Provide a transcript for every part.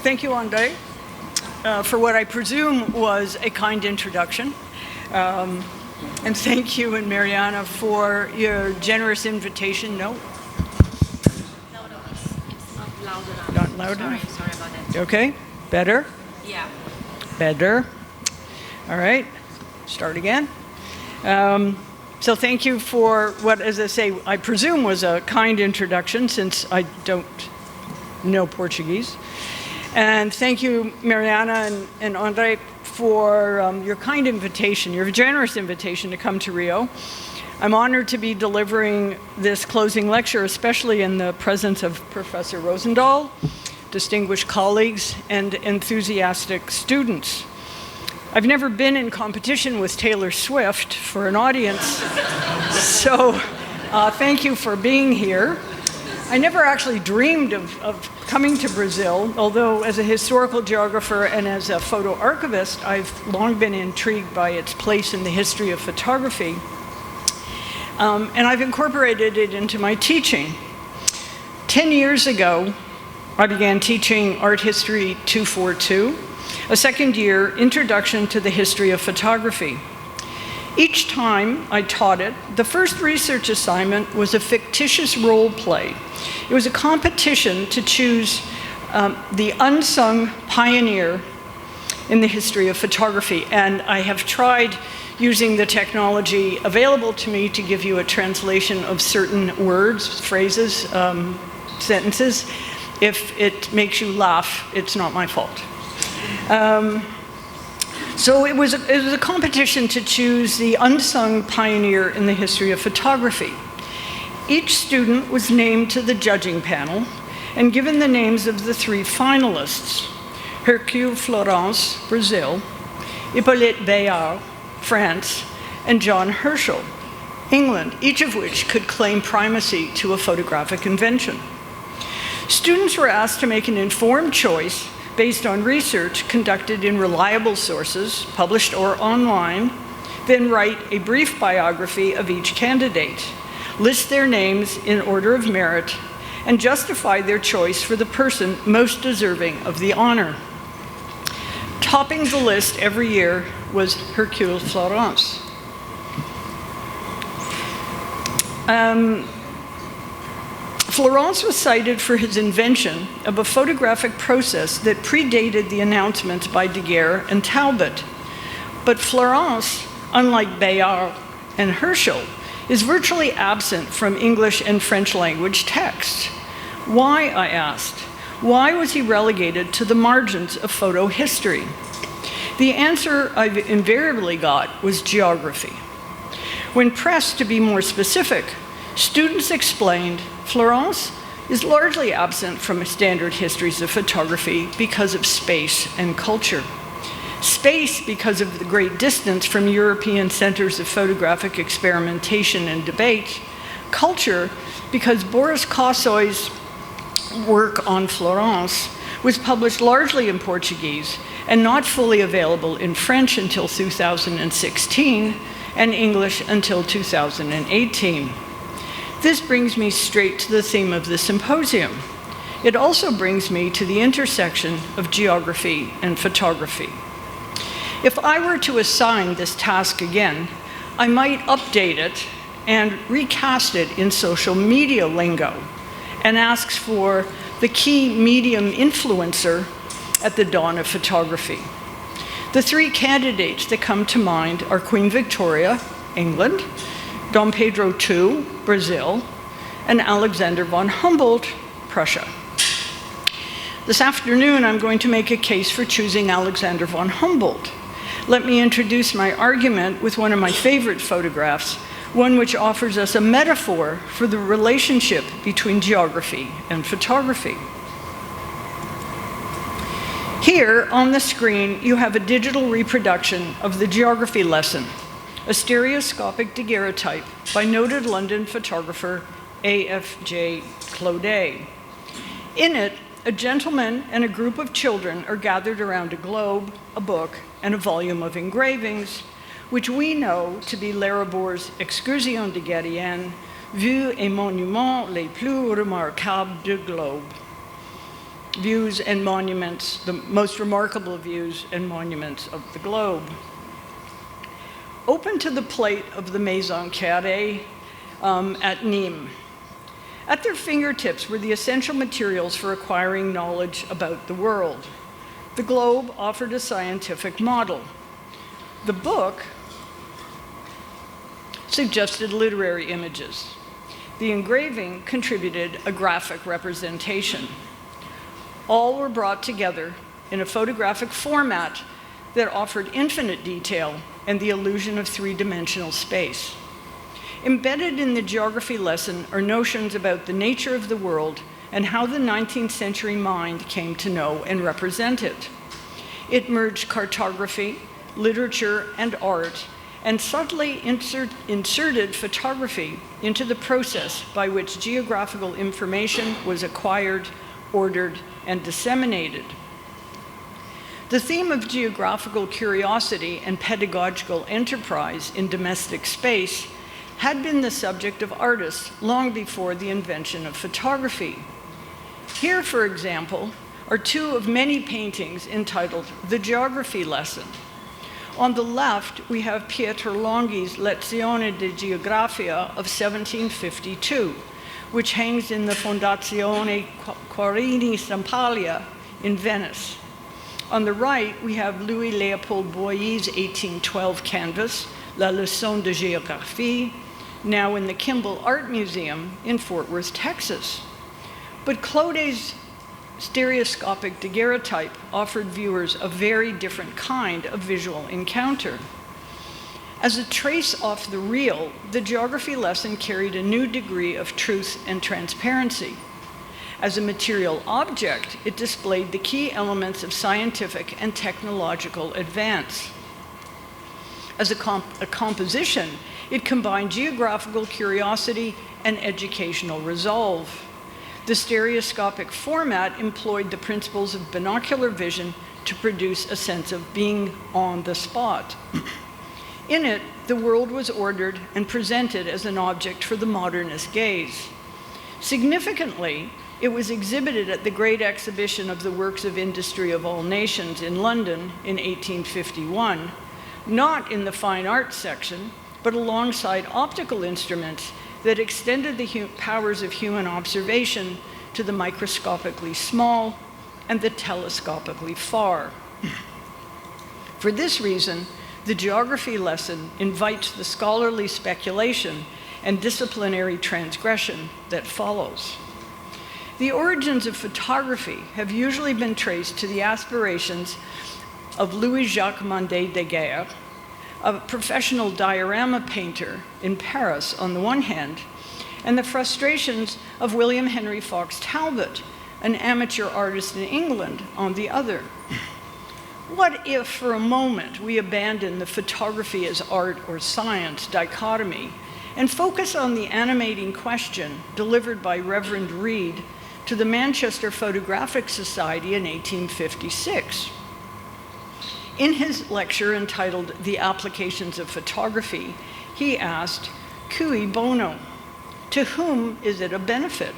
thank you, Andre, for what I presume was a kind introduction. And thank you, and Mariana, for your generous invitation. No? It's not loud enough. Not loud enough? Sorry about that. Okay, better? Yeah. Better. All right, start again. So thank you for what, as I say, I presume was a kind introduction, since I don't know Portuguese. And thank you, Mariana and Andre, for your kind invitation, your generous invitation to come to Rio. I'm honored to be delivering this closing lecture, especially in the presence of Professor Rosendahl, distinguished colleagues, and enthusiastic students. I've never been in competition with Taylor Swift for an audience, so thank you for being here. I never actually dreamed of coming to Brazil, although as a historical geographer and as a photo archivist, I've long been intrigued by its place in the history of photography. And I've incorporated it into my teaching. 10 years ago, I began teaching Art History 242, a second-year introduction to the history of photography. Each time I taught it, the first research assignment was a fictitious role play. It was a competition to choose the unsung pioneer in the history of photography. And I have tried using the technology available to me to give you a translation of certain words, phrases, sentences. If it makes you laugh, it's not my fault. So it was a competition to choose the unsung pioneer in the history of photography. Each student was named to the judging panel and given the names of the three finalists: Hercule Florence, Brazil; Hippolyte Bayard, France; and John Herschel, England, each of which could claim primacy to a photographic invention. Students were asked to make an informed choice based on research conducted in reliable sources, published or online, then write a brief biography of each candidate, list their names in order of merit, and justify their choice for the person most deserving of the honor. Topping the list every year was Hercule Florence. Florence was cited for his invention of a photographic process that predated the announcements by Daguerre and Talbot. But Florence, unlike Bayard and Herschel, is virtually absent from English and French language texts. Why, I asked? Why was he relegated to the margins of photo history? The answer I've invariably got was geography. When pressed to be more specific, students explained Florence is largely absent from standard histories of photography because of space and culture. Space because of the great distance from European centers of photographic experimentation and debate. Culture because Boris Kossoy's work on Florence was published largely in Portuguese and not fully available in French until 2016 and English until 2018. This brings me straight to the theme of the symposium. It also brings me to the intersection of geography and photography. If I were to assign this task again, I might update it and recast it in social media lingo and ask for the key medium influencer at the dawn of photography. The three candidates that come to mind are Queen Victoria, England; Dom Pedro II, Brazil; and Alexander von Humboldt, Prussia. This afternoon, I'm going to make a case for choosing Alexander von Humboldt. Let me introduce my argument with one of my favorite photographs, one which offers us a metaphor for the relationship between geography and photography. Here on the screen, you have a digital reproduction of the geography lesson, a stereoscopic daguerreotype by noted London photographer A.F.J. Clodet. In it, a gentleman and a group of children are gathered around a globe, a book, and a volume of engravings, which we know to be Larabor's Excursion daguerréenne, Vues et monuments les plus remarquables du globe. views and monuments, the most remarkable views and monuments of the globe. Open to the plate of the Maison Carrée at Nîmes. At their fingertips were the essential materials for acquiring knowledge about the world. The globe offered a scientific model. The book suggested literary images. The engraving contributed a graphic representation. All were brought together in a photographic format that offered infinite detail and the illusion of three-dimensional space. Embedded in the geography lesson are notions about the nature of the world and how the 19th century mind came to know and represent it. It merged cartography, literature, and art, and subtly inserted photography into the process by which geographical information was acquired, ordered, and disseminated. The theme of geographical curiosity and pedagogical enterprise in domestic space had been the subject of artists long before the invention of photography. Here, for example, are two of many paintings entitled The Geography Lesson. On the left, we have Pietro Longhi's Lezione di Geografia of 1752, which hangs in the Fondazione Quarini Stampaglia in Venice. On the right, we have Louis-Léopold Boilly's 1812 canvas, La Leçon de Géographie, now in the Kimball Art Museum in Fort Worth, Texas. But Claudet's stereoscopic daguerreotype offered viewers a very different kind of visual encounter. As a trace off the real, the geography lesson carried a new degree of truth and transparency. As a material object, it displayed the key elements of scientific and technological advance. As a composition, it combined geographical curiosity and educational resolve. The stereoscopic format employed the principles of binocular vision to produce a sense of being on the spot. In it, the world was ordered and presented as an object for the modernist gaze. Significantly, it was exhibited at the Great Exhibition of the Works of Industry of All Nations in London in 1851, not in the fine arts section, but alongside optical instruments that extended the powers of human observation to the microscopically small and the telescopically far. For this reason, the geography lesson invites the scholarly speculation and disciplinary transgression that follows. The origins of photography have usually been traced to the aspirations of Louis-Jacques Mandet Daguerre, a professional diorama painter in Paris on the one hand, and the frustrations of William Henry Fox Talbot, an amateur artist in England, on the other. What if, for a moment, we abandon the photography as art or science dichotomy and focus on the animating question delivered by Reverend Reed to the Manchester Photographic Society in 1856? In his lecture entitled The Applications of Photography, he asked, cui bono? To whom is it a benefit?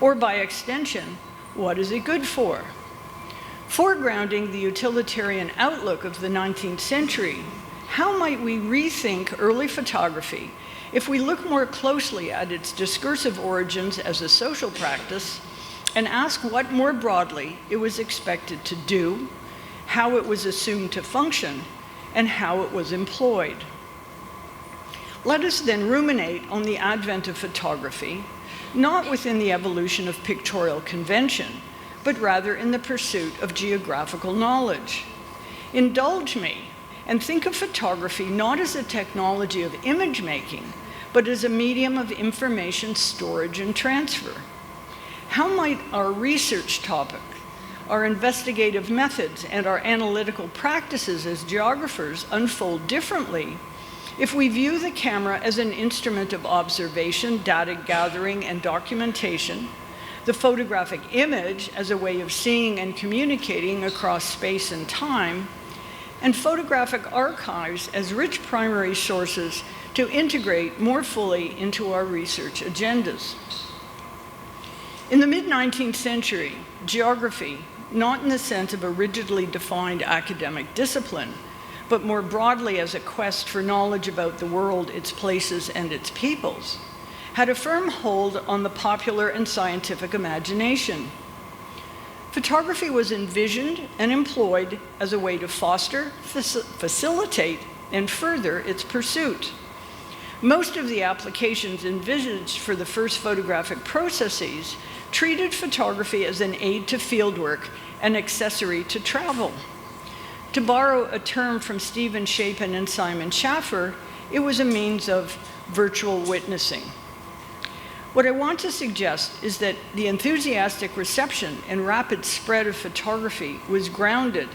Or by extension, what is it good for? Foregrounding the utilitarian outlook of the 19th century, how might we rethink early photography if we look more closely at its discursive origins as a social practice and ask what more broadly it was expected to do, how it was assumed to function, and how it was employed? Let us then ruminate on the advent of photography, not within the evolution of pictorial convention, but rather in the pursuit of geographical knowledge. Indulge me and think of photography not as a technology of image making, but as a medium of information storage and transfer. How might our research topic, our investigative methods, and our analytical practices as geographers unfold differently if we view the camera as an instrument of observation, data gathering, and documentation, the photographic image as a way of seeing and communicating across space and time, and photographic archives as rich primary sources to integrate more fully into our research agendas? In the mid-19th century, geography, not in the sense of a rigidly defined academic discipline, but more broadly as a quest for knowledge about the world, its places, and its peoples, had a firm hold on the popular and scientific imagination. Photography was envisioned and employed as a way to foster, facilitate, and further its pursuit. Most of the applications envisaged for the first photographic processes treated photography as an aid to fieldwork and accessory to travel. To borrow a term from Stephen Shapin and Simon Schaffer, it was a means of virtual witnessing. What I want to suggest is that the enthusiastic reception and rapid spread of photography was grounded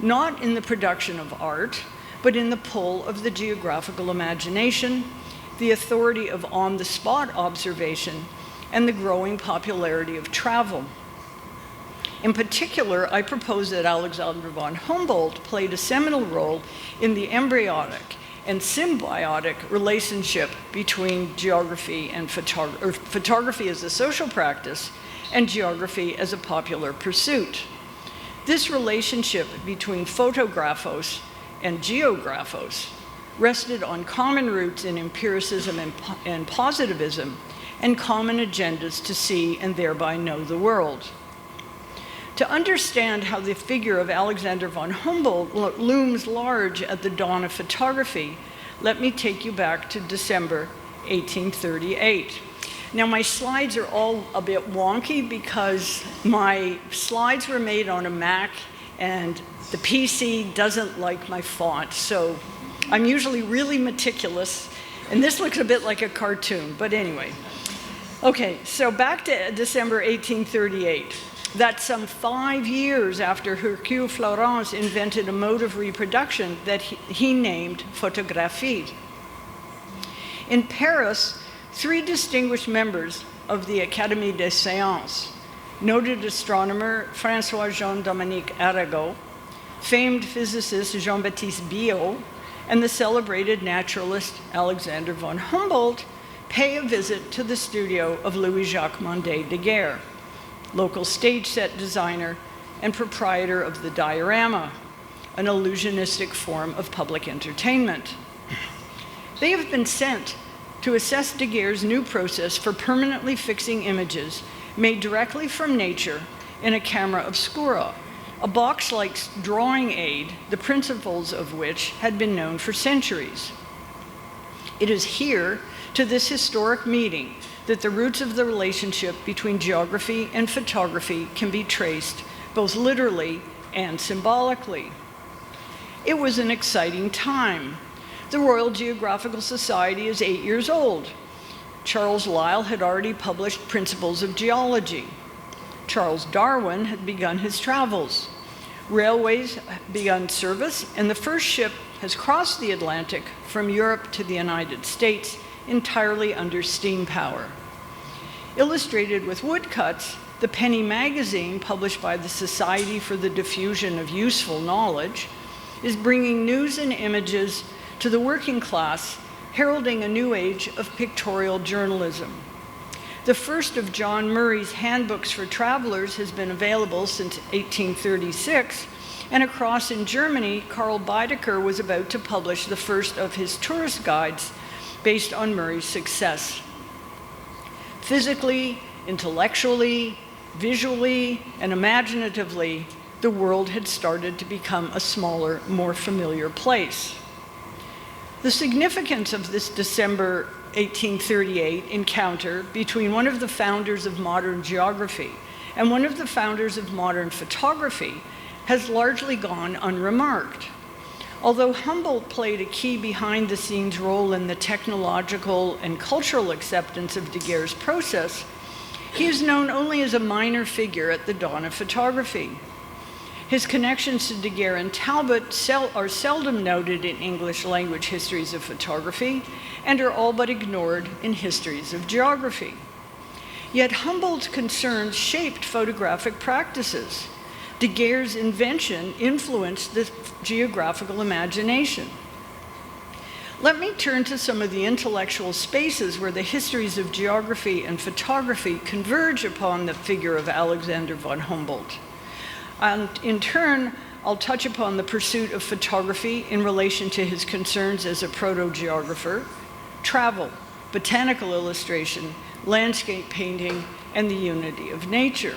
not in the production of art, but in the pull of the geographical imagination, the authority of on-the-spot observation, and the growing popularity of travel. In particular, I propose that Alexander von Humboldt played a seminal role in the embryonic and symbiotic relationship between geography and photography as a social practice and geography as a popular pursuit. This relationship between photographos and geographos rested on common roots in empiricism and positivism, and common agendas to see and thereby know the world. To understand how the figure of Alexander von Humboldt looms large at the dawn of photography, let me take you back to December 1838. Now, my slides are all a bit wonky because my slides were made on a Mac and the PC doesn't like my font, so I'm usually really meticulous, and this looks a bit like a cartoon, but anyway. Okay, so back to December 1838. That's some 5 years after Hercule Florence invented a mode of reproduction that he named photographie. In Paris, 3 distinguished members of the Académie des Sciences, noted astronomer François-Jean Dominique Arago, famed physicist Jean-Baptiste Biot, and the celebrated naturalist Alexander von Humboldt pay a visit to the studio of Louis-Jacques Mondé Daguerre, local stage set designer and proprietor of the diorama, an illusionistic form of public entertainment. They have been sent to assess Daguerre's new process for permanently fixing images made directly from nature in a camera obscura, a box-like drawing aid, the principles of which had been known for centuries. It is here, to this historic meeting, that the roots of the relationship between geography and photography can be traced, both literally and symbolically. It was an exciting time. The Royal Geographical Society is 8 years old. Charles Lyell had already published Principles of Geology. Charles Darwin had begun his travels. Railways had begun service, and the first ship has crossed the Atlantic from Europe to the United States entirely under steam power. Illustrated with woodcuts, the penny magazine, published by the Society for the Diffusion of Useful Knowledge, is bringing news and images to the working class, heralding a new age of pictorial journalism. The first of John Murray's handbooks for travelers has been available since 1836, and across in Germany, Karl Baedeker was about to publish the first of his tourist guides based on Murray's success. Physically, intellectually, visually, and imaginatively, the world had started to become a smaller, more familiar place. The significance of this December 1838 encounter between one of the founders of modern geography and one of the founders of modern photography has largely gone unremarked. Although Humboldt played a key behind-the-scenes role in the technological and cultural acceptance of Daguerre's process, he is known only as a minor figure at the dawn of photography. His connections to Daguerre and Talbot are seldom noted in English language histories of photography and are all but ignored in histories of geography. Yet Humboldt's concerns shaped photographic practices. Daguerre's invention influenced the geographical imagination. Let me turn to some of the intellectual spaces where the histories of geography and photography converge upon the figure of Alexander von Humboldt. And in turn, I'll touch upon the pursuit of photography in relation to his concerns as a proto-geographer, travel, botanical illustration, landscape painting, and the unity of nature.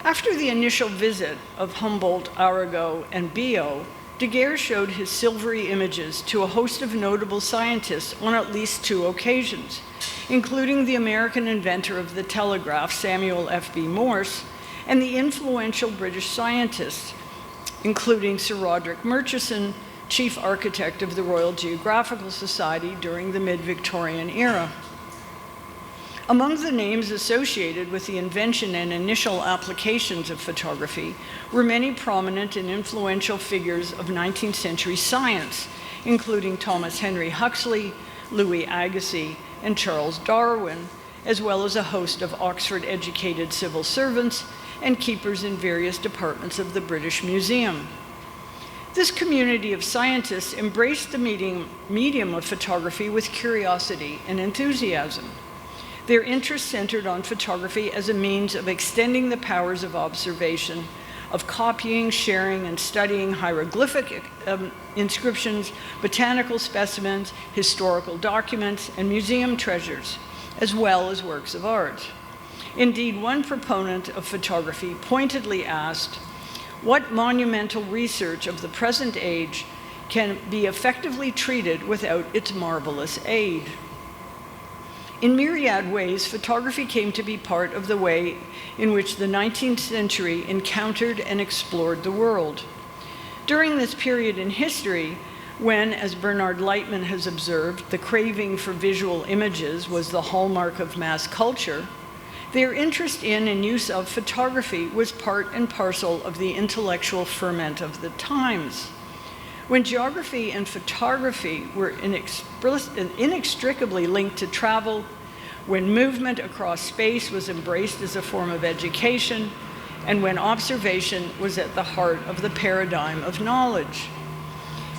After the initial visit of Humboldt, Arago, and Biot, Daguerre showed his silvery images to a host of notable scientists on at least 2 occasions, including the American inventor of the telegraph, Samuel F.B. Morse, and the influential British scientists, including Sir Roderick Murchison, chief architect of the Royal Geographical Society during the mid-Victorian era. Among the names associated with the invention and initial applications of photography were many prominent and influential figures of 19th century science, including Thomas Henry Huxley, Louis Agassiz, and Charles Darwin, as well as a host of Oxford-educated civil servants and keepers in various departments of the British Museum. This community of scientists embraced the medium of photography with curiosity and enthusiasm. Their interest centered on photography as a means of extending the powers of observation, of copying, sharing, and studying hieroglyphic inscriptions, botanical specimens, historical documents, and museum treasures, as well as works of art. Indeed, one proponent of photography pointedly asked, "What monumental research of the present age can be effectively treated without its marvelous aid?" In myriad ways, photography came to be part of the way in which the 19th century encountered and explored the world. During this period in history, when, as Bernard Lightman has observed, the craving for visual images was the hallmark of mass culture, their interest in and use of photography was part and parcel of the intellectual ferment of the times. When geography and photography were inextricably linked to travel, when movement across space was embraced as a form of education, and when observation was at the heart of the paradigm of knowledge.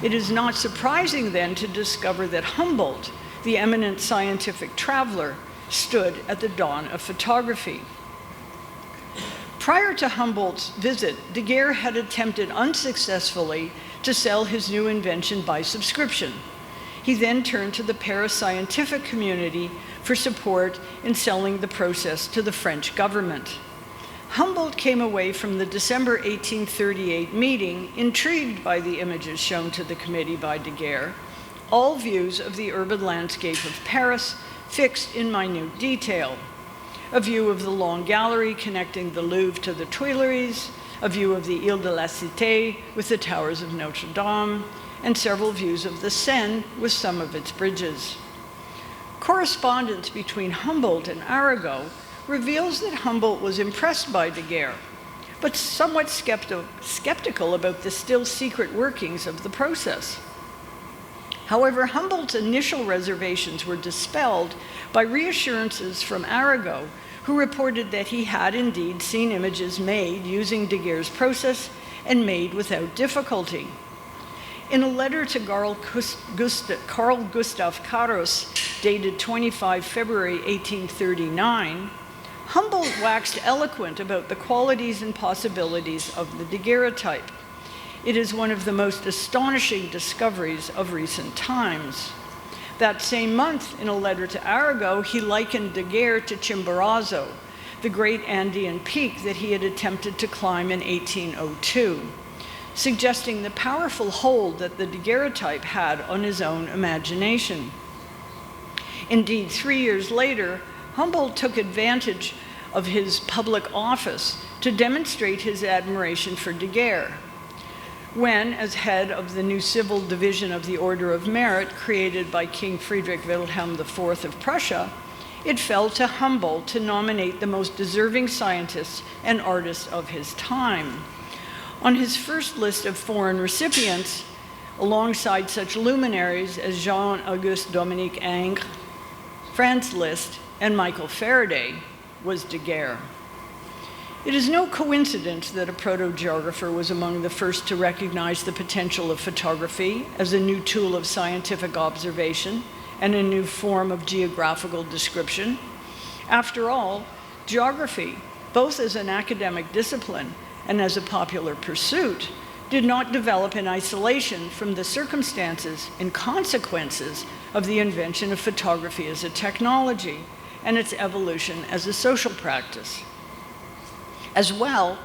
It is not surprising then to discover that Humboldt, the eminent scientific traveler, stood at the dawn of photography. Prior to Humboldt's visit, Daguerre had attempted unsuccessfully to sell his new invention by subscription. He then turned to the Paris scientific community for support in selling the process to the French government. Humboldt came away from the December 1838 meeting intrigued by the images shown to the committee by Daguerre, all views of the urban landscape of Paris fixed in minute detail. A view of the long gallery connecting the Louvre to the Tuileries, a view of the Ile de la Cité with the towers of Notre Dame, and several views of the Seine with some of its bridges. Correspondence between Humboldt and Arago reveals that Humboldt was impressed by Daguerre, but somewhat skeptical about the still secret workings of the process. However, Humboldt's initial reservations were dispelled by reassurances from Arago, who reported that he had indeed seen images made using Daguerre's process and made without difficulty. In a letter to Carl Gustav Caros, dated 25 February 1839, Humboldt waxed eloquent about the qualities and possibilities of the daguerreotype. It is one of the most astonishing discoveries of recent times. That same month, in a letter to Arago, he likened Daguerre to Chimborazo, the great Andean peak that he had attempted to climb in 1802, suggesting the powerful hold that the daguerreotype had on his own imagination. Indeed, 3 years later, Humboldt took advantage of his public office to demonstrate his admiration for Daguerre. When, as head of the new civil division of the Order of Merit created by King Friedrich Wilhelm IV of Prussia, it fell to Humboldt to nominate the most deserving scientists and artists of his time. On his first list of foreign recipients, alongside such luminaries as Jean-Auguste Dominique Ingres, Franz Liszt, and Michael Faraday, was Daguerre. It is no coincidence that a proto-geographer was among the first to recognize the potential of photography as a new tool of scientific observation and a new form of geographical description. After all, geography, both as an academic discipline and as a popular pursuit, did not develop in isolation from the circumstances and consequences of the invention of photography as a technology and its evolution as a social practice. As well,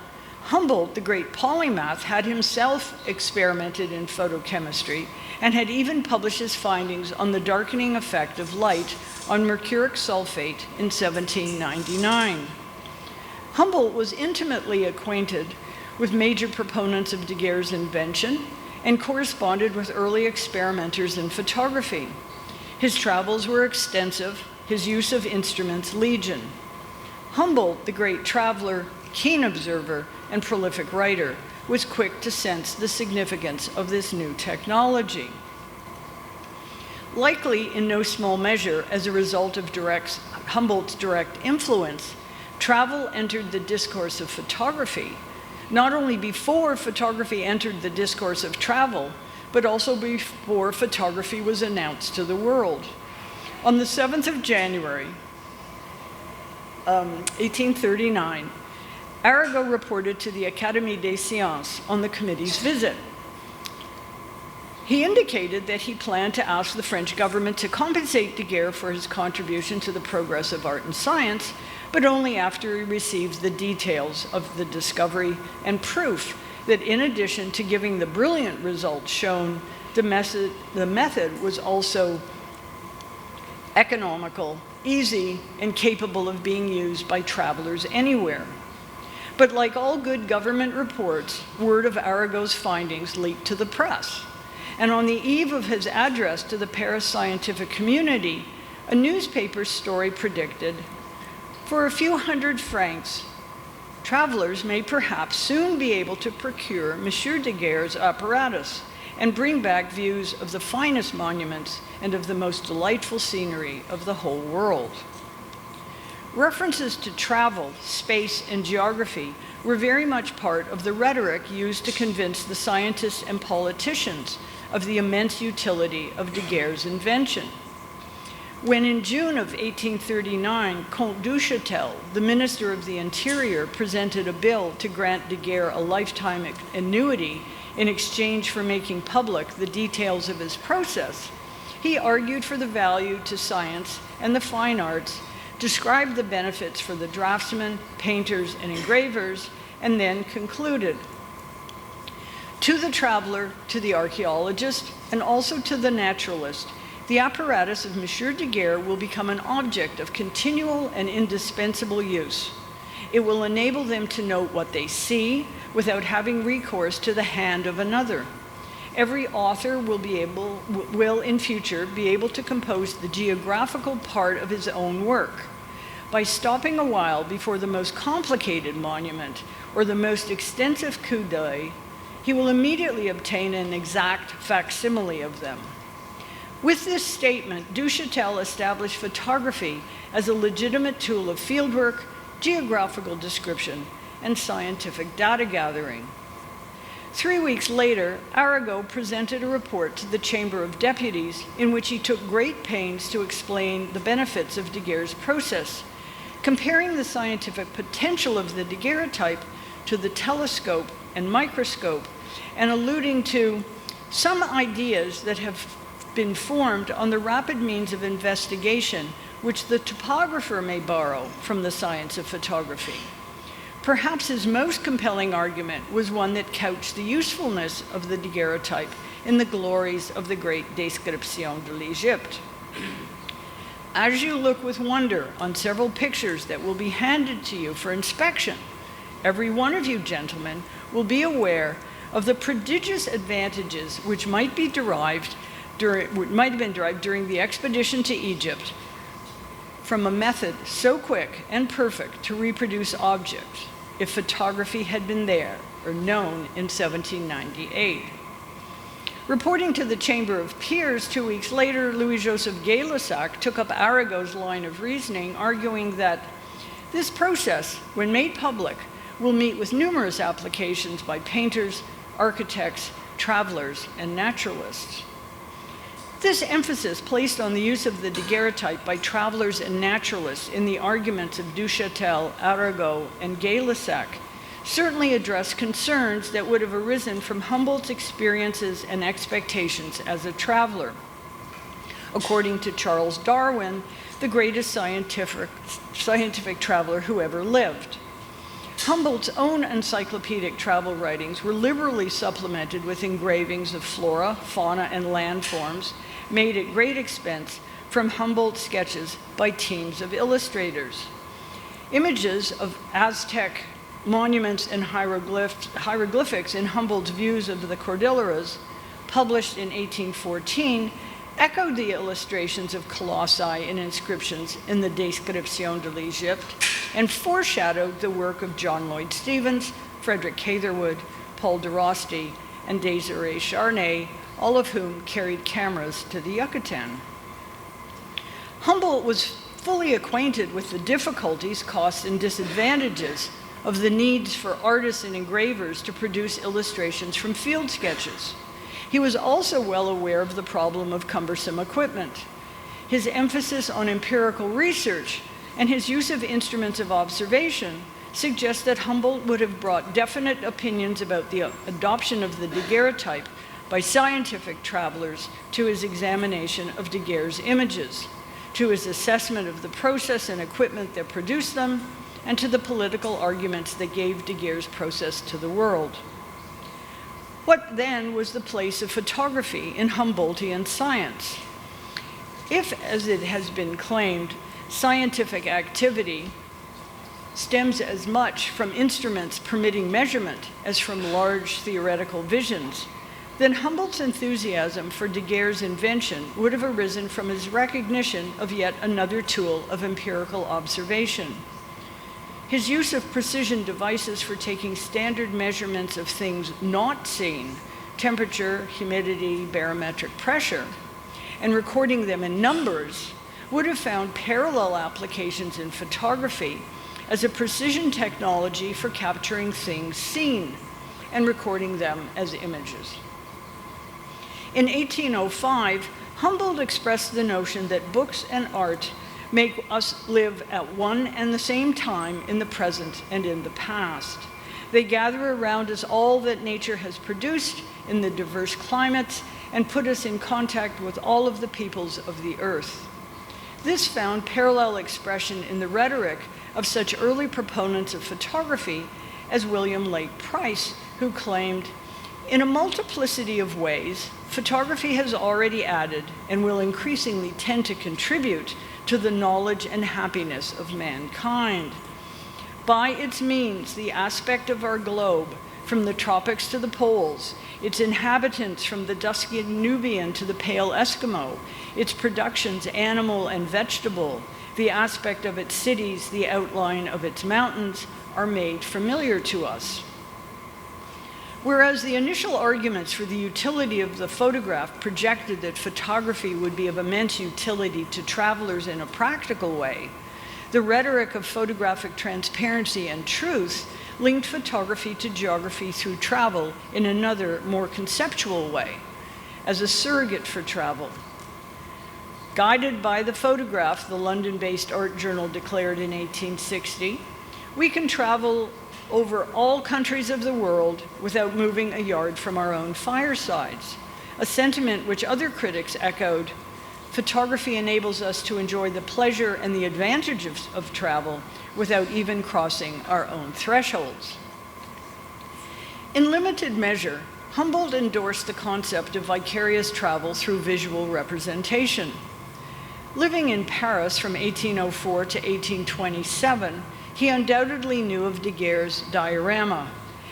Humboldt, the great polymath, had himself experimented in photochemistry and had even published his findings on the darkening effect of light on mercuric sulfate in 1799. Humboldt was intimately acquainted with major proponents of Daguerre's invention and corresponded with early experimenters in photography. His travels were extensive, his use of instruments legion. Humboldt, the great traveler, keen observer, and prolific writer, was quick to sense the significance of this new technology. Likely in no small measure as a result of Humboldt's direct influence, travel entered the discourse of photography, not only before photography entered the discourse of travel, but also before photography was announced to the world. On the 7th of January, 1839, Arago reported to the Académie des Sciences on the committee's visit. He indicated that he planned to ask the French government to compensate Daguerre for his contribution to the progress of art and science, but only after he receives the details of the discovery and proof that in addition to giving the brilliant results shown, the method was also economical, easy, and capable of being used by travelers anywhere. But like all good government reports, word of Arago's findings leaked to the press. And on the eve of his address to the Paris scientific community, a newspaper story predicted, "For a few hundred francs, travelers may perhaps soon be able to procure Monsieur Daguerre's apparatus and bring back views of the finest monuments and of the most delightful scenery of the whole world." References to travel, space, and geography were very much part of the rhetoric used to convince the scientists and politicians of the immense utility of Daguerre's invention. When in June of 1839, Comte Duchatel, the Minister of the Interior, presented a bill to grant Daguerre a lifetime annuity in exchange for making public the details of his process, he argued for the value to science and the fine arts, described the benefits for the draftsmen, painters, and engravers, and then concluded, "To the traveler, to the archaeologist, and also to the naturalist, the apparatus of Monsieur Daguerre will become an object of continual and indispensable use. It will enable them to note what they see without having recourse to the hand of another. Every author will in future be able to compose the geographical part of his own work. By stopping a while before the most complicated monument or the most extensive coup d'oeil, he will immediately obtain an exact facsimile of them." With this statement, Duchatel established photography as a legitimate tool of fieldwork, geographical description, and scientific data gathering. 3 weeks later, Arago presented a report to the Chamber of Deputies in which he took great pains to explain the benefits of Daguerre's process, comparing the scientific potential of the daguerreotype to the telescope and microscope, and alluding to some ideas that have been formed on the rapid means of investigation which the topographer may borrow from the science of photography. Perhaps his most compelling argument was one that couched the usefulness of the daguerreotype in the glories of the great Description de l'Egypte. As you look with wonder on several pictures that will be handed to you for inspection, every one of you, gentlemen, will be aware of the prodigious advantages which might have been derived during the expedition to Egypt from a method so quick and perfect to reproduce objects, if photography had been there or known in 1798. Reporting to the Chamber of Peers 2 weeks later, Louis-Joseph Gay-Lussac took up Arago's line of reasoning, arguing that this process, when made public, will meet with numerous applications by painters, architects, travelers, and naturalists. This emphasis placed on the use of the daguerreotype by travelers and naturalists in the arguments of Duchatel, Arago, and Gay-Lussac certainly addressed concerns that would have arisen from Humboldt's experiences and expectations as a traveler. According to Charles Darwin, the greatest scientific traveler who ever lived. Humboldt's own encyclopedic travel writings were liberally supplemented with engravings of flora, fauna, and landforms made at great expense from Humboldt's sketches by teams of illustrators. Images of Aztec monuments and hieroglyphics in Humboldt's views of the Cordilleras, published in 1814, echoed the illustrations of colossi and inscriptions in the Description de l'Egypte and foreshadowed the work of John Lloyd Stephens, Frederick Catherwood, Paul de Rosti, and Désiré Charnay, all of whom carried cameras to the Yucatan. Humboldt was fully acquainted with the difficulties, costs, and disadvantages of the needs for artists and engravers to produce illustrations from field sketches. He was also well aware of the problem of cumbersome equipment. His emphasis on empirical research and his use of instruments of observation suggest that Humboldt would have brought definite opinions about the adoption of the daguerreotype by scientific travelers to his examination of Daguerre's images, to his assessment of the process and equipment that produced them, and to the political arguments that gave Daguerre's process to the world. What then was the place of photography in Humboldtian science? If, as it has been claimed, scientific activity stems as much from instruments permitting measurement as from large theoretical visions, then Humboldt's enthusiasm for Daguerre's invention would have arisen from his recognition of yet another tool of empirical observation. His use of precision devices for taking standard measurements of things not seen, temperature, humidity, barometric pressure, and recording them in numbers, would have found parallel applications in photography as a precision technology for capturing things seen and recording them as images. In 1805, Humboldt expressed the notion that books and art make us live at one and the same time in the present and in the past. They gather around us all that nature has produced in the diverse climates and put us in contact with all of the peoples of the earth. This found parallel expression in the rhetoric of such early proponents of photography as William Lake Price, who claimed, "In a multiplicity of ways, photography has already added and will increasingly tend to contribute to the knowledge and happiness of mankind. By its means, the aspect of our globe, from the tropics to the poles, its inhabitants from the dusky Nubian to the pale Eskimo, its productions animal and vegetable, the aspect of its cities, the outline of its mountains, are made familiar to us." Whereas the initial arguments for the utility of the photograph projected that photography would be of immense utility to travelers in a practical way, the rhetoric of photographic transparency and truth linked photography to geography through travel in another, more conceptual way, as a surrogate for travel. Guided by the photograph, the London-based art journal declared in 1860, we can travel over all countries of the world without moving a yard from our own firesides, a sentiment which other critics echoed. Photography enables us to enjoy the pleasure and the advantages of travel without even crossing our own thresholds. In limited measure, Humboldt endorsed the concept of vicarious travel through visual representation. Living in Paris from 1804 to 1827, he undoubtedly knew of Daguerre's diorama,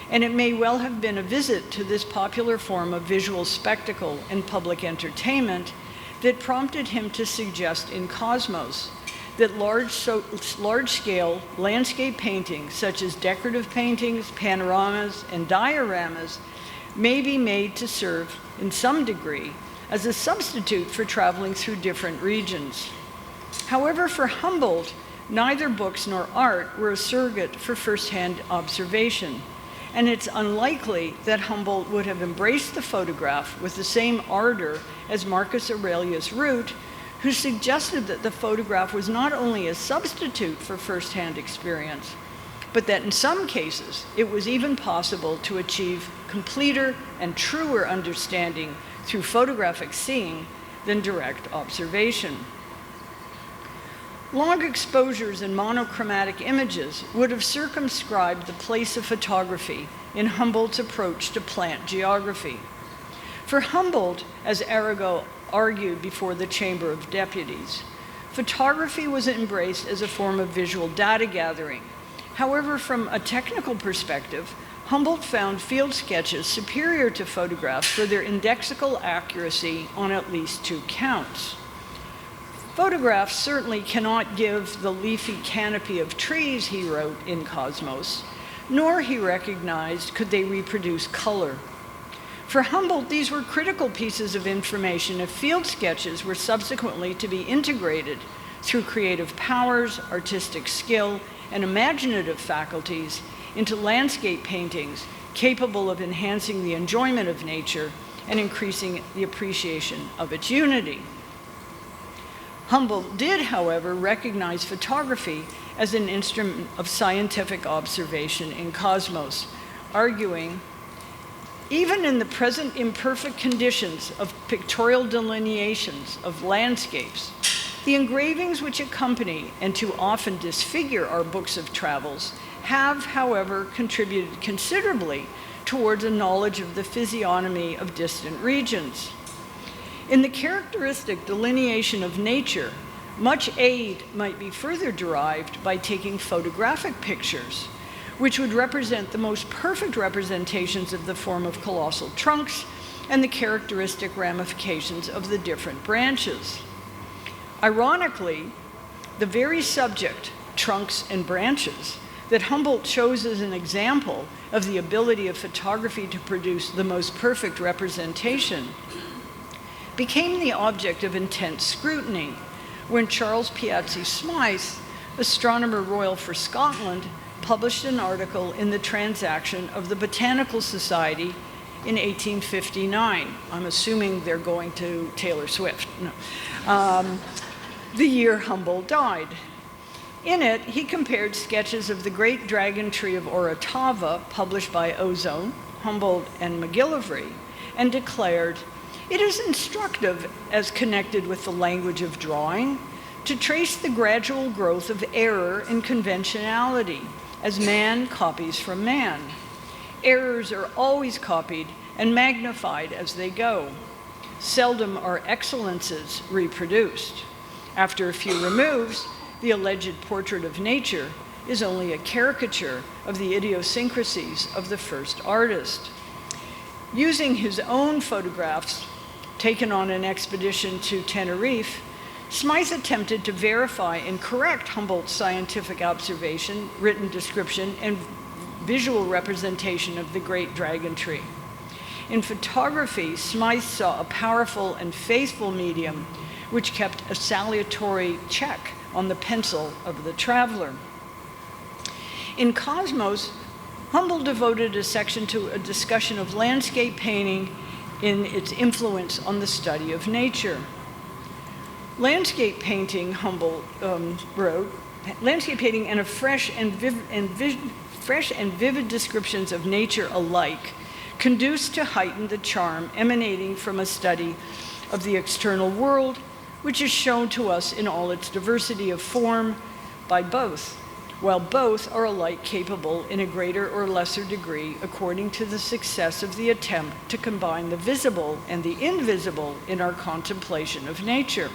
and it may well have been a visit to this popular form of visual spectacle and public entertainment that prompted him to suggest in Cosmos that large-scale landscape paintings, such as decorative paintings, panoramas, and dioramas, may be made to serve, in some degree, as a substitute for traveling through different regions. However, for Humboldt, neither books nor art were a surrogate for first-hand observation, and it's unlikely that Humboldt would have embraced the photograph with the same ardor as Marcus Aurelius Root, who suggested that the photograph was not only a substitute for first-hand experience, but that in some cases it was even possible to achieve completer and truer understanding through photographic seeing than direct observation. Long exposures in monochromatic images would have circumscribed the place of photography in Humboldt's approach to plant geography. For Humboldt, as Arago argued before the Chamber of Deputies, photography was embraced as a form of visual data gathering. However, from a technical perspective, Humboldt found field sketches superior to photographs for their indexical accuracy on at least 2 counts. Photographs certainly cannot give the leafy canopy of trees, he wrote in Cosmos, nor, he recognized, could they reproduce color. For Humboldt, these were critical pieces of information if field sketches were subsequently to be integrated through creative powers, artistic skill, and imaginative faculties into landscape paintings capable of enhancing the enjoyment of nature and increasing the appreciation of its unity. Humboldt did, however, recognize photography as an instrument of scientific observation in Cosmos, arguing, even in the present imperfect conditions of pictorial delineations of landscapes, the engravings which accompany and too often disfigure our books of travels have, however, contributed considerably towards a knowledge of the physiognomy of distant regions. In the characteristic delineation of nature, much aid might be further derived by taking photographic pictures, which would represent the most perfect representations of the form of colossal trunks and the characteristic ramifications of the different branches. Ironically, the very subject, trunks and branches, that Humboldt chose as an example of the ability of photography to produce the most perfect representation became the object of intense scrutiny when Charles Piazzi Smyth, Astronomer Royal for Scotland, published an article in the Transaction of the Botanical Society in 1859. I'm assuming they're going to Taylor Swift. No. The year Humboldt died. In it, he compared sketches of the great dragon tree of Orotava, published by Ozone, Humboldt, and McGillivray, and declared, "It is instructive, as connected with the language of drawing, to trace the gradual growth of error and conventionality, as man copies from man. Errors are always copied and magnified as they go. Seldom are excellences reproduced. After a few removes, the alleged portrait of nature is only a caricature of the idiosyncrasies of the first artist." Using his own photographs taken on an expedition to Tenerife, Smyth attempted to verify and correct Humboldt's scientific observation, written description, and visual representation of the great dragon tree. In photography, Smyth saw a powerful and faithful medium which kept a salutary check on the pencil of the traveler. In Cosmos, Humboldt devoted a section to a discussion of landscape painting in its influence on the study of nature. Landscape painting, Humboldt wrote, landscape painting and fresh and vivid descriptions of nature alike conduce to heighten the charm emanating from a study of the external world, which is shown to us in all its diversity of form by both, while both are alike capable in a greater or lesser degree according to the success of the attempt to combine the visible and the invisible in our contemplation of nature.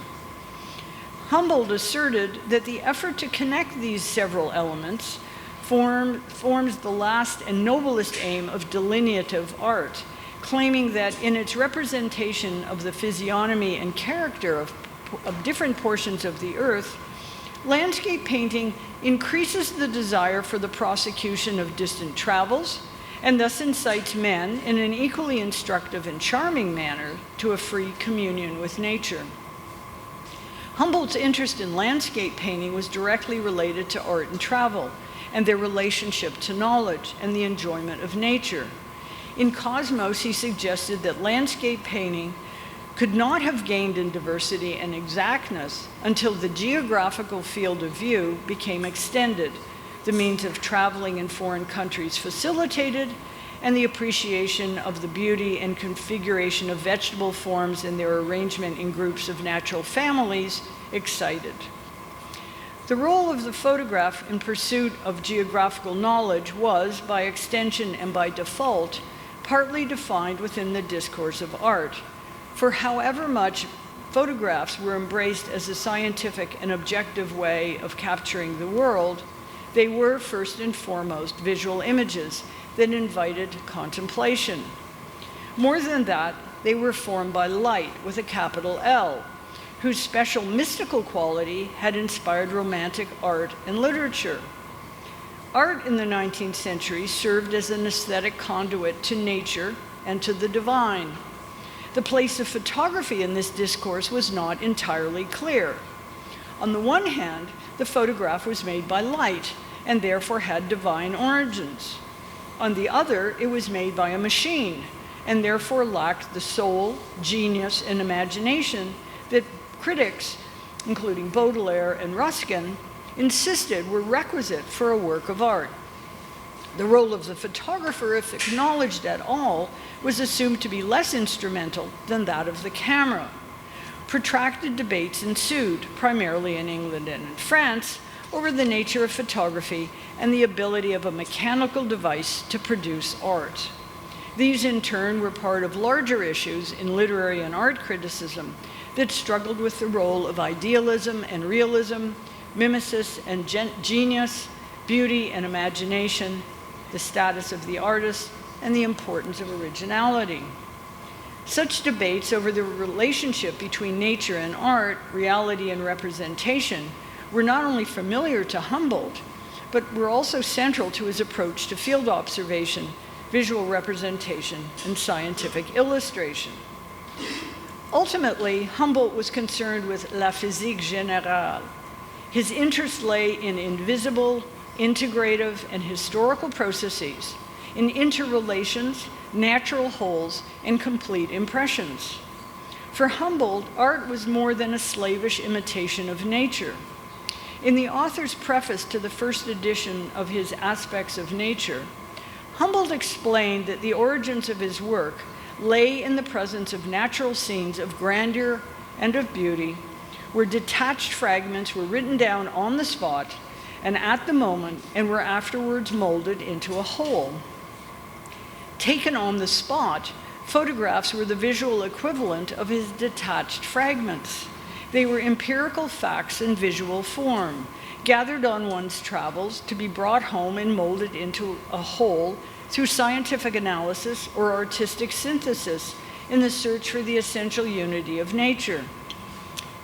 Humboldt asserted that the effort to connect these several elements forms the last and noblest aim of delineative art, claiming that in its representation of the physiognomy and character of different portions of the earth, landscape painting increases the desire for the prosecution of distant travels and thus incites men in an equally instructive and charming manner to a free communion with nature. Humboldt's interest in landscape painting was directly related to art and travel, and their relationship to knowledge and the enjoyment of nature. In Cosmos, he suggested that landscape painting could not have gained in diversity and exactness until the geographical field of view became extended, the means of traveling in foreign countries facilitated, and the appreciation of the beauty and configuration of vegetable forms and their arrangement in groups of natural families excited. The role of the photograph in pursuit of geographical knowledge was, by extension and by default, partly defined within the discourse of art. For however much photographs were embraced as a scientific and objective way of capturing the world, they were first and foremost visual images that invited contemplation. More than that, they were formed by light with a capital L, whose special mystical quality had inspired romantic art and literature. Art in the 19th century served as an aesthetic conduit to nature and to the divine. The place of photography in this discourse was not entirely clear. On the one hand, the photograph was made by light and therefore had divine origins. On the other, it was made by a machine and therefore lacked the soul, genius, and imagination that critics, including Baudelaire and Ruskin, insisted were requisite for a work of art. The role of the photographer, if acknowledged at all, was assumed to be less instrumental than that of the camera. Protracted debates ensued, primarily in England and in France, over the nature of photography and the ability of a mechanical device to produce art. These, in turn, were part of larger issues in literary and art criticism that struggled with the role of idealism and realism, mimesis and genius, beauty and imagination, the status of the artist, and the importance of originality. Such debates over the relationship between nature and art, reality and representation, were not only familiar to Humboldt, but were also central to his approach to field observation, visual representation, and scientific illustration. Ultimately, Humboldt was concerned with la physique générale. His interest lay in invisible, integrative, and historical processes, in interrelations, natural wholes, and complete impressions. For Humboldt, art was more than a slavish imitation of nature. In the author's preface to the first edition of his Aspects of Nature, Humboldt explained that the origins of his work lay in the presence of natural scenes of grandeur and of beauty, where detached fragments were written down on the spot and at the moment and were afterwards molded into a whole. Taken on the spot, photographs were the visual equivalent of his detached fragments. They were empirical facts in visual form, gathered on one's travels to be brought home and molded into a whole through scientific analysis or artistic synthesis in the search for the essential unity of nature.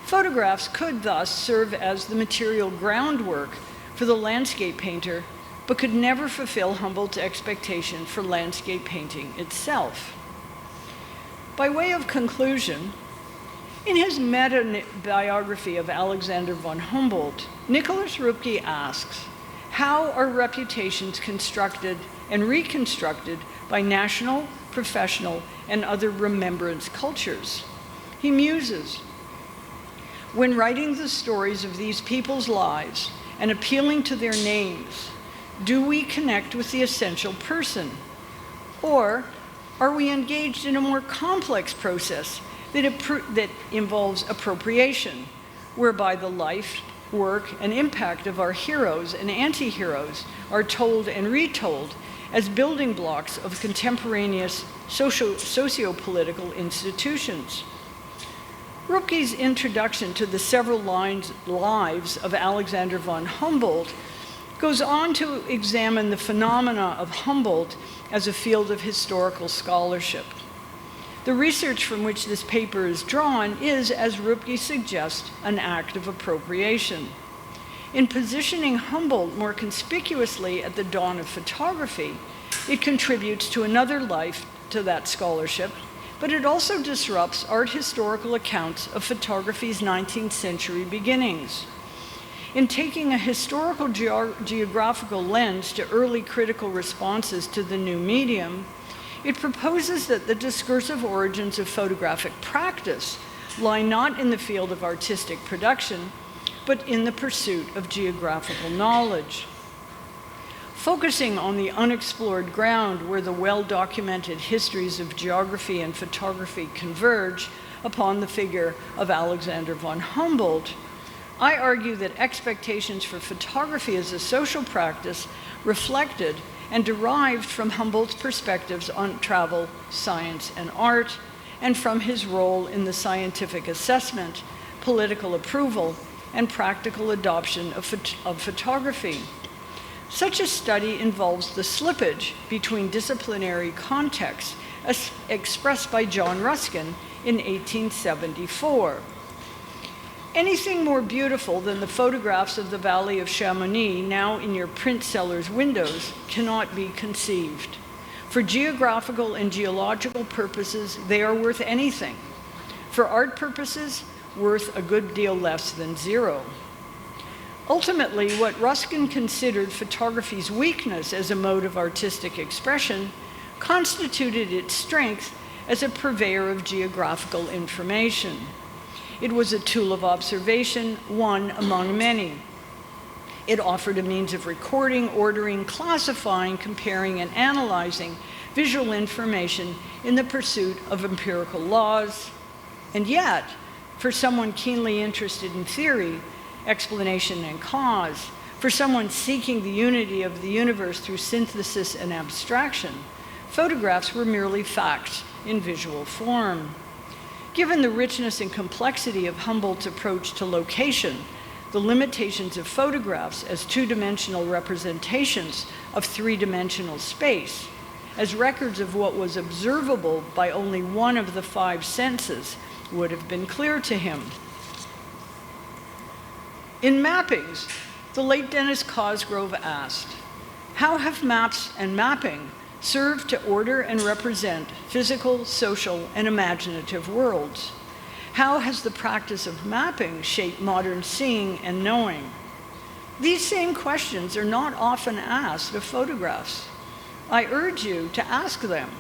Photographs could thus serve as the material groundwork for the landscape painter, but could never fulfill Humboldt's expectation for landscape painting itself. By way of conclusion, in his meta-biography of Alexander von Humboldt, Nicholas Rupke asks, how are reputations constructed and reconstructed by national, professional, and other remembrance cultures? He muses, when writing the stories of these people's lives and appealing to their names, do we connect with the essential person? Or are we engaged in a more complex process that involves appropriation, whereby the life, work, and impact of our heroes and anti-heroes are told and retold as building blocks of contemporaneous socio-political institutions? Rupke's introduction to the several lives of Alexander von Humboldt goes on to examine the phenomena of Humboldt as a field of historical scholarship. The research from which this paper is drawn is, as Rupke suggests, an act of appropriation. In positioning Humboldt more conspicuously at the dawn of photography, it contributes to another life to that scholarship, but it also disrupts art historical accounts of photography's 19th century beginnings. In taking a historical geographical lens to early critical responses to the new medium, it proposes that the discursive origins of photographic practice lie not in the field of artistic production, but in the pursuit of geographical knowledge. Focusing on the unexplored ground where the well-documented histories of geography and photography converge upon the figure of Alexander von Humboldt, I argue that expectations for photography as a social practice reflected and derived from Humboldt's perspectives on travel, science, and art, and from his role in the scientific assessment, political approval, and practical adoption of photography. Such a study involves the slippage between disciplinary contexts as expressed by John Ruskin in 1874. Anything more beautiful than the photographs of the Valley of Chamonix now in your print sellers' windows cannot be conceived. For geographical and geological purposes, they are worth anything. For art purposes, worth a good deal less than zero. Ultimately, what Ruskin considered photography's weakness as a mode of artistic expression constituted its strength as a purveyor of geographical information. It was a tool of observation, one among many. It offered a means of recording, ordering, classifying, comparing, and analyzing visual information in the pursuit of empirical laws. And yet, for someone keenly interested in theory, explanation, and cause, for someone seeking the unity of the universe through synthesis and abstraction, photographs were merely facts in visual form. Given the richness and complexity of Humboldt's approach to location, the limitations of photographs as two-dimensional representations of three-dimensional space, as records of what was observable by only one of the five senses, would have been clear to him. In Mappings, the late Dennis Cosgrove asked, how have maps and mapping served to order and represent physical, social, and imaginative worlds? How has the practice of mapping shaped modern seeing and knowing? These same questions are not often asked of photographs. I urge you to ask them,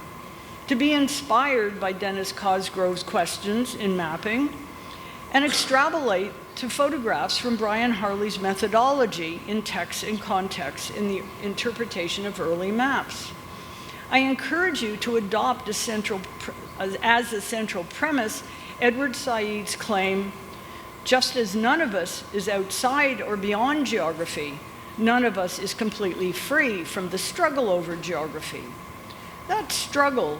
to be inspired by Dennis Cosgrove's questions in mapping, and extrapolate to photographs from Brian Harley's methodology in text and context in the interpretation of early maps. I encourage you to adopt as a central premise Edward Said's claim, just as none of us is outside or beyond geography, none of us is completely free from the struggle over geography. That struggle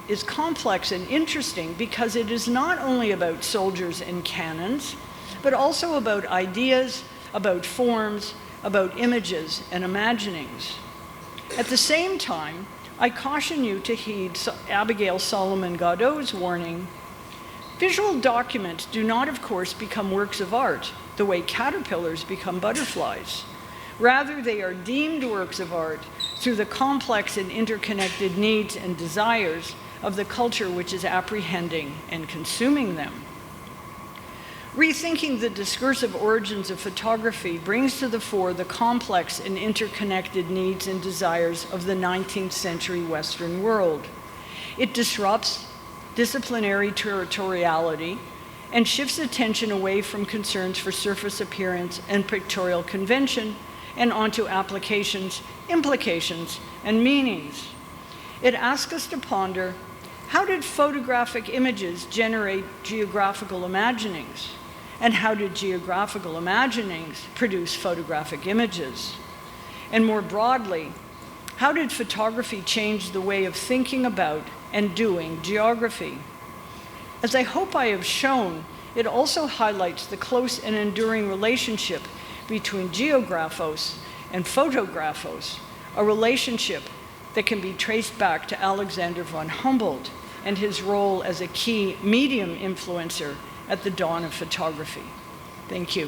is complex and interesting because it is not only about soldiers and cannons, but also about ideas, about forms, about images and imaginings. At the same time, I caution you to heed Abigail Solomon Godot's warning. Visual documents do not, of course, become works of art the way caterpillars become butterflies. Rather, they are deemed works of art through the complex and interconnected needs and desires of the culture which is apprehending and consuming them. Rethinking the discursive origins of photography brings to the fore the complex and interconnected needs and desires of the 19th century Western world. It disrupts disciplinary territoriality and shifts attention away from concerns for surface appearance and pictorial convention and onto applications, implications, and meanings. It asks us to ponder, how did photographic images generate geographical imaginings? And how did geographical imaginings produce photographic images? And more broadly, how did photography change the way of thinking about and doing geography? As I hope I have shown, it also highlights the close and enduring relationship between geographos and photographos, a relationship that can be traced back to Alexander von Humboldt and his role as a key medium influencer at the dawn of photography. Thank you.